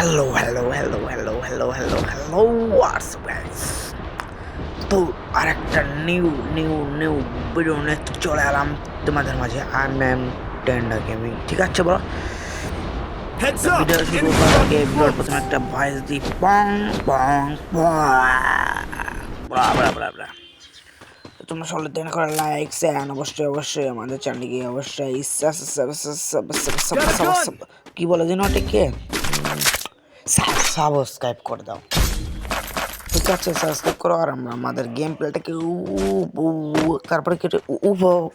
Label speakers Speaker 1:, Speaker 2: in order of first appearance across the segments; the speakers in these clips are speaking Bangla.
Speaker 1: হ্যালো হোয়াটস গাইস। তো আরেকটা নিউ ভিডিও নিয়ে চলে এলাম তোমাদের মাঝে। আই এম টেন্ডার গেমিং, ঠিক আছে ব্রো? ভিডিও শুরু করার আগে ভিডিওর প্রথমে একটা ভয়েস দিই, পং পং ব্রা। তো তোমরা সকলে দেন করে লাইক শেয়ার, অবশ্যই আমাদের চ্যানেলকে অবশ্যই কি বলে দিন ওটাকে সাবস্ক্রাইব করে দাও, ঠিক আছে? সাবস্ক্রাইব করো আর আমাদের গেম প্লেটাকে তারপরে কেটে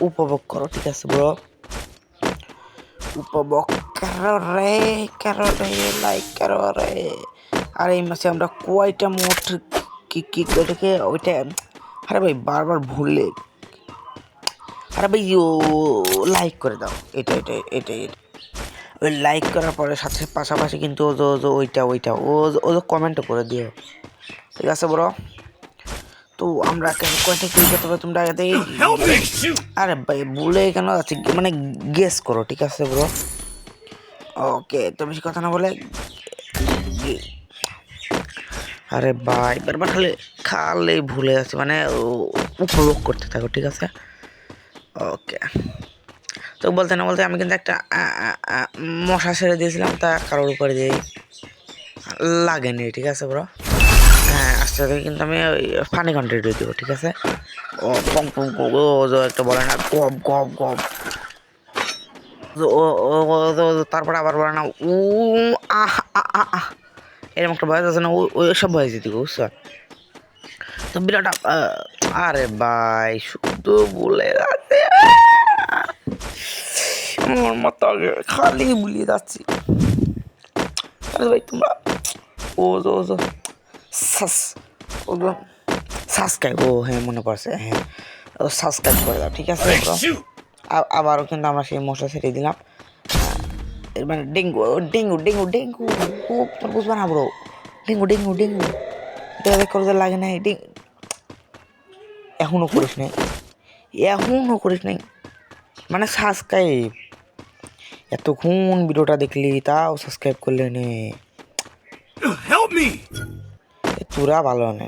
Speaker 1: উপভোগ করো, ঠিক আছে ব্রো? উপভোগ করো রে লাইক করো রে। আর এই মাসে আমরা কয়টা মোট কি ওইটাকে ওইটা, আরে ভাই বারবার ভুলে, আরে ভাই লাইক করে দাও। এটাই ওই লাইক করার পরে সাথে পাশাপাশি কিন্তু ওইটা ও কমেন্টও করে দিও, ঠিক আছে ব্রো? তো আমরা কয়টা কিল করতে হবে তোমরা আগে? আরে ভাই ভুলে কেন আছে, মানে গেস করো, ঠিক আছে ব্রো? ওকে, তো বেশি কথা না বলে, আরে ভাই বারবার খালি ভুলে যাচ্ছে, মানে উপভোগ করতে থাকো, ঠিক আছে? ওকে, তো বলতে না বলতে আমি কিন্তু একটা মশা ছেড়ে দিয়েছিলাম, তা কারোর উপরে দিয়ে লাগেনি, ঠিক আছে ব্রো? হ্যাঁ, আস্তে আস্তে কিন্তু আমি ওই ফানি কন্টেন্ট দিয়ে দেবো, ঠিক আছে? ও পং পং ও একটা বলে না গপ, তারপরে আবার বলে না এরকম একটা ভয়েস আছে না, ওই সব ভয়েস দিতে বুঝছো? তো বিরাট আরে ভাই শুধু বলে যাচ্ছে, আমার মাথা খালি বুলিয়ে যাচ্ছি। আরে ভাই তোমরা সাবস্ক্রাইব, হ্যাঁ মনে পড়ছে, হ্যাঁ সাবস্ক্রাইব করে দাও, ঠিক আছে? আবারও কিন্তু আমরা সেই মশলা ছেড়ে দিলাম, মানে ডেঙ্গু তোর বুঝবা না ব্রো, ডেঙ্গু করতে লাগে না, এখনো করিস নাই মানে সাবস্ক্রাইব। এতক্ষণ ভিডিওটা দেখলি তাও সাবস্ক্রাইব করলে নে, তোরা ভালো নে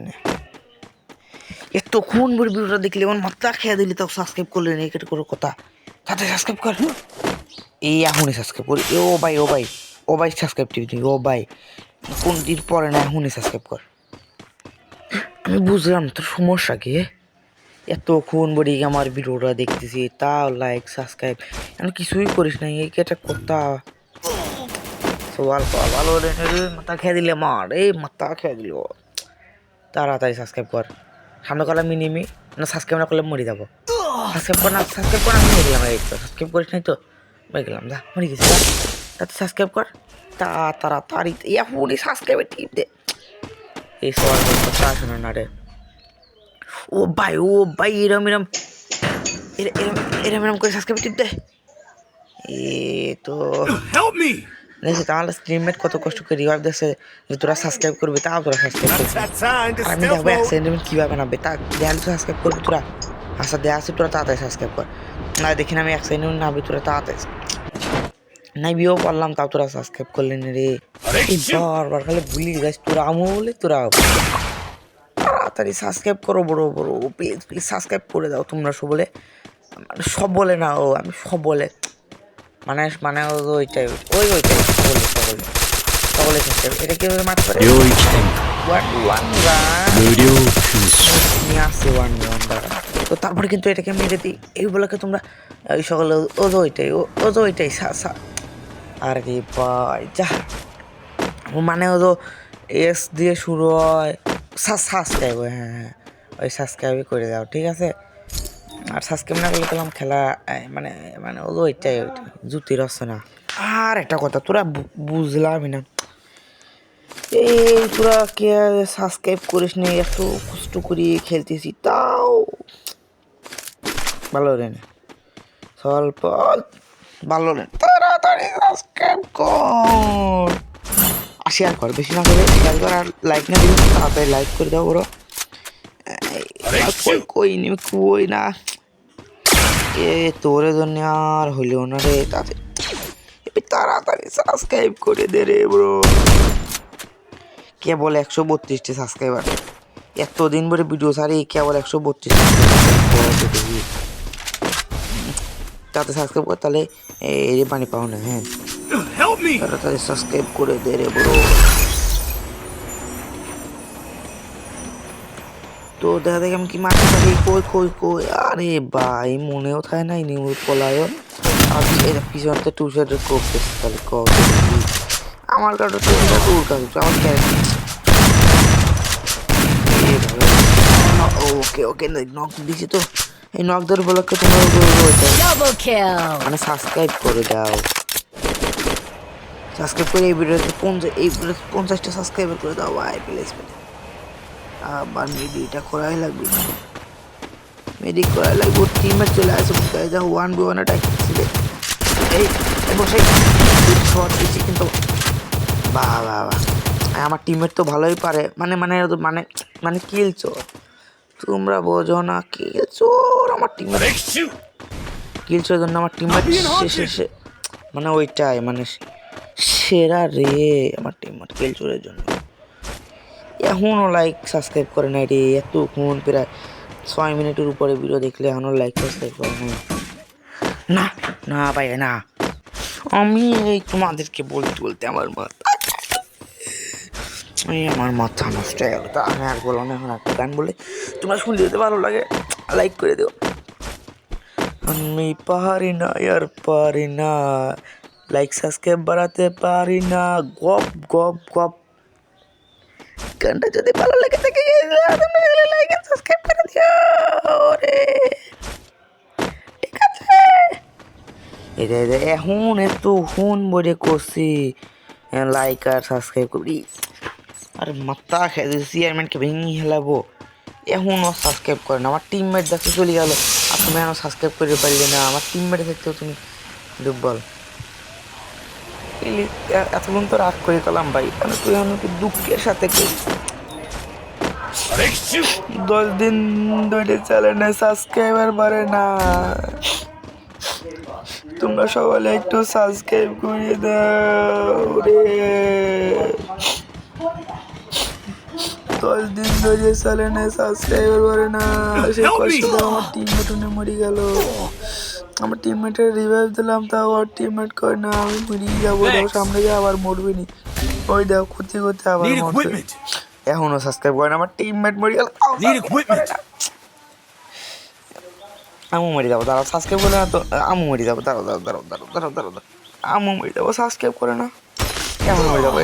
Speaker 1: এতক্ষণ ভিডিওটা দেখলি আমার মাথা খেয়ে দিলি তাও সাবস্ক্রাইব করলে নে, এটা কোনো কথা? তাতে সাবস্ক্রাইব কর, এই এখনই সাবস্ক্রাইব করি। ও ভাই সাবস্ক্রাইব টিপি, ও ভাই কোন দিন পরে না, এখনই সাবস্ক্রাইব কর। আমি বুঝলাম তোর সমস্যা কি, এতক্ষণ বলি আমার ভিডিওটা দেখতেছি তাও লাইক সাবস্ক্রাইব আমি কিছুই করিস না, এই একটা কথা? সবার ভালো মাথা খেয়ে দিলে আমার, এই মাথা খেয়ে দিল। তাড়াতাড়ি সাবস্ক্রাইব কর, সামনে কলা মিনিমি না, সাবস্ক্রাইব না করলে মরে যাবো। সাবস্ক্রাইব কর না, আমি মরে গেলাম। এই তো সাবস্ক্রাইব করিস নাই তো মরে গেলাম, যা মরে গেছি। তাতে সাবস্ক্রাইব কর তাড়াতাড়ি, এখনই সাবস্ক্রাইবের টিপ দে। এই সবার কথা শোনা না রে। ও ভাই এরম করে সাবস্ক্রাইব টিপ দে। এ তো দেখছি তাহলে স্ট্রিমমেট কত কষ্ট করে রিভাইভ দিচ্ছে যে তোরা সাবস্ক্রাইব করবি, তাও তোরা সাবস্ক্রাইব করবি। আমি দেখবো অ্যাক্সিডেন্ট কীভাবে নামবে, তা দেখালে তো সাবস্ক্রাইব করবি তোরা। আচ্ছা দেয়া আছে, তোরা তাড়াতাড়ি সাবস্ক্রাইব কর। না দেখি না আমি অ্যাক্সিডেন্ট নামবি, তোরা তাড়াতাড়ি নাই বিয়েও পারলাম, তাও তোরা সাবস্ক্রাইব করলেন রে। বারবার খালি ভুলি যাস তোরা, আমলে তোরা তাড়াতাড়ি সাবস্ক্রাইব করো বড় প্লিজ সাবস্ক্রাইব করে দাও তোমরা সকলে। মানে সব বলে না, আমি সব বলে মানে ওইটাই সকলে সাবস্ক্রাইব। এটা কিভাবে মারতে পারে? নিয়ে আসছে ওয়ান তো তারপরে কিন্তু এটাকে মেরে দিই, এইগুলোকে তোমরা ওই সকলে ওইটাই আর কি ভাই যা, মানে এস দিয়ে শুরু হয়, সাবস্ক্রাইব, হ্যাঁ ওই সাবস্ক্রাইবই করে দাও, ঠিক আছে? আর সাবস্ক্রাইব না করলে পেলাম খেলা, মানে ওইটাই জুতির হচ্ছে না। আর একটা কথা তোরা বুঝলামই না, এই তোরা কে সাবস্ক্রাইব করিস নি, এত কষ্ট করে খেলতেছি তাও ভালো রে না, স্বল্প ভালো রে, তাড়াতাড়ি সাবস্ক্রাইব কর, শেয়ার কর, বেশি না করে শেয়ার কর, আর লাইক না দিলে তাড়াতাড়ি লাইক করে দাও বড়। কই না এ তোরে জন্য আর হইলেও না রে, তাড়াতাড়ি সাবস্ক্রাইব করে দে রে ব্রো। কেবল 132টি সাবস্ক্রাইবার, এতদিন ধরে ভিডিও ছাড়ি কেবল 132 তাতে সাবস্ক্রাইব কর, তাহলে এই পানি পাও না। হ্যাঁ তাড়াতাড়ি সাবস্ক্রাইব করে দে রে ব্রো। তো দেখা দেখি আমি কি মারতে পারি। কই কই কই, আরে ভাই মনেও থাকে নাই নিউজ পলায় আমি এটা পিছনতে টু সাইডের করতেছি। তাহলে আমার কাছে টুটা দূর কাছে আমার ওকে ওকে নক দিছি তো। এই নক ধরে বলকে তোমার মানে সাবস্ক্রাইব করে দাও, সাবস্ক্রাইব করে এই ভিডিওতে 50টা সাবস্ক্রাইবার করে দাও ভাই প্লিজ। আবার মেডিটা করাই লাগবে, মেডি করাই লাগবে। টিমে চলে আসে যা 1v1 অ্যাটাক ছিল এই বসে শট দিচ্ছি কিন্তু বাহ বাহ বাহ। আমার টিমমেট তো ভালোই পারে, মানে মানে মানে মানে কিল চোর, তোমরা বোঝো না কিল চোর। আমার টিমমেট কিল চোর জন্য আমার টিমমেট শেষে মানে ওইটাই মানে সেরা রে আমার টিমমেট কিল চোরের জন্য। এখনও লাইক সাবস্ক্রাইব করে নাই রে, এতক্ষণ প্রায় 6 মিনিটের উপরে ভিডিও দেখলে এখনও লাইক সাবস্ক্রাইব করে নাই। না না ভাই না, আমি এই তোমাদেরকে বলতে বলতে আমার মাথা নষ্ট হয়ে গেল। তা আমি আর বলো না, এখন একটা গান বলে তোমরা শুনতে যেতে ভালো লাগে, লাইক করে দিও। আমি পারি না আর পারি না, লাইক সাবস্ক্রাইব বাড়াতে পারি না, গপ গপ গপ। গানটা যদি ভালো লাগে থাকে লাইক আর সাবস্ক্রাইব করে দিও রে, ঠিক আছে? এটা এখন এত ফোন বলে করছি, লাইক আর সাবস্ক্রাইব করবি। আর মাথা খেয়ে চেয়ারম্যানকে ভেঙে হেলাবো, এখনও সাবস্ক্রাইব করে না। আমার টিমমেট দেখতে চলে গেল আর তুমি এখনও সাবস্ক্রাইব করতে পারলে না। আমার টিমমেট থাকতেও তুমি দুর্বল। এতক্ষণ তো রাগ করে গেলাম ভাই, কারণ তুই আমাকে দুঃখের সাথে 10 দিন ধরে চ্যানেলে সাবস্ক্রাইবার বাড়ে না। তোমরা সবাই একটু সাবস্ক্রাইব করে দাও রে। 10 দিন ধরে চ্যানেলে সাবস্ক্রাইবার বাড়ে না, সে কষ্ট আমার টিমমেটনে মরে গেল। আমার টিমমেটের রিভাইভ দিলাম, তাও আর টিমমেট কয় না আমি মরে যাবো, দাও সামনে যা আবার মরবি নি। ওই দাও ক্ষতি করতে আবার মরবে, এখনো সাবস্ক্রাইব করে না। আমার টিমমেট মরে গেল, আমু মরে যাবো। দাঁড়াও সাবস্ক্রাইব করে না তো আমু মরে যাবো। দাঁড়াও দাঁড়াও দাঁড়াও দাঁড়াও দাঁড়াও দাঁড়াও দাঁড়াও আমু মরে যাবো, সাবস্ক্রাইব করে না কেমন মরে যাবো।